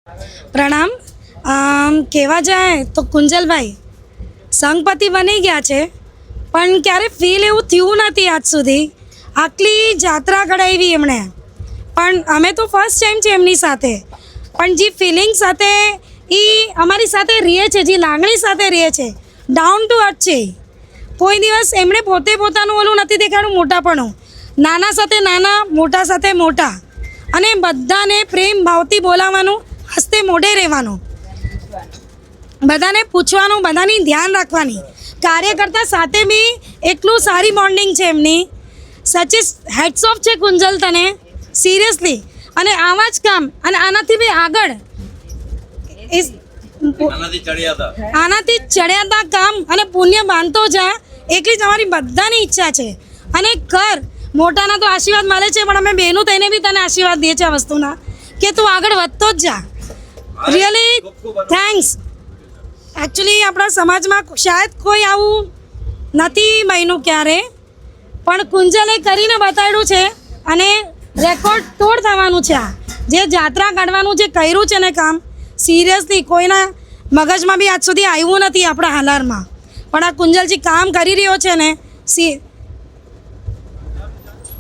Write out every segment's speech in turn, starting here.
પ્રણામ. કહેવા જાય તો કુંજલભાઈ સંઘપતિ બની ગયા છે, પણ ક્યારે ફીલ એવું થયું નથી આજ સુધી. આટલી જાત્રા કઢાવી એમણે, પણ અમે તો ફર્સ્ટ ટાઈમ છે એમની સાથે, પણ જે ફિલિંગ સાથે એ અમારી સાથે રહે છે, જે લાગણી સાથે રહે છે, ડાઉન ટુ અર્થ છે. કોઈ દિવસ એમણે પોતે પોતાનું ઓલું નથી દેખાડ્યું, મોટાપણું. નાના સાથે નાના, મોટા સાથે મોટા, અને બધાને પ્રેમ ભાવથી બોલાવવાનું, હસ્તે મોઢે રહેવાનું, બધાને પૂછવાનું, બધાની ધ્યાન રાખવાની. કાર્યકર્તા સાથે બી એટલું સારી બોન્ડિંગ છે એમની. સચિસ હેડ્સ ઓફ છે કુંજલ, તને સિરિયસલી. અને આવા જ કામ, અને આનાથી બી આગળ, આનાથી ચડ્યાતા કામ અને પુણ્ય બાંધતો જા, એટલી જ અમારી બધાની ઈચ્છા છે. અને કર, મોટાના તો આશીર્વાદ મળે છે, પણ અમે બહેનું થઈને બી તને આશીર્વાદ દઈએ છીએ આ વસ્તુના, કે તું આગળ વધતો જ જા. Really thanks. એકચ્યુઅલી આપણા સમાજમાં શાયદ કોઈ આવું નથી બન્યું ક્યારે, પણ કુંજલે કરીને બતાવ્યું છે, અને રેકોર્ડ તોડ થવાનું છે. આ જે જાત્રા કાઢવાનું જે કર્યું છે ને કામ, સિરિયસલી કોઈના મગજમાં બી આજ સુધી આવ્યું નથી આપણા હાલારમાં. પણ આ કુંજલજી કામ કરી રહ્યો છે ને,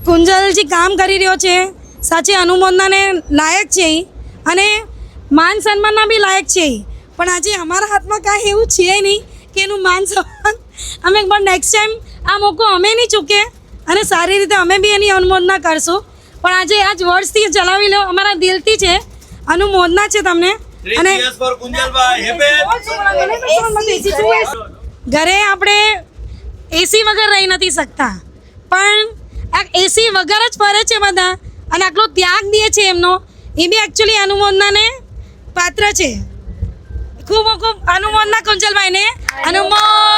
કુંજલજી કામ કરી રહ્યો છે, સાચી અનુમોદનાને લાયક છે ઈ, અને માન સન્માનના બી લાયક છે ઈ. પણ આજે અમારા હાથમાં કાંઈ એવું છે નહીં કે એનું માન સન્માન અમે, પણ નેક્સ્ટ ટાઈમ આ મોકો અમે નહીં ચૂકે, અને સારી રીતે અમે બી એની અનુમોદના કરશું. પણ આજે આ જ વર્ડ્સથી ચલાવી લો, અમારા દિલથી છે, અનુમોદના છે તમને. અને ઘરે આપણે એસી વગર રહી નથી શકતા, પણ આ એસી વગર જ ફરે છે બધા, અને આટલો ત્યાગ દે છે એમનો, એ બી એકચ્યુઅલી અનુમોદનાને પાત્ર છે. ખૂબ ખૂબ અનુમોદના કુંજલભાઈને. અનુમોદના.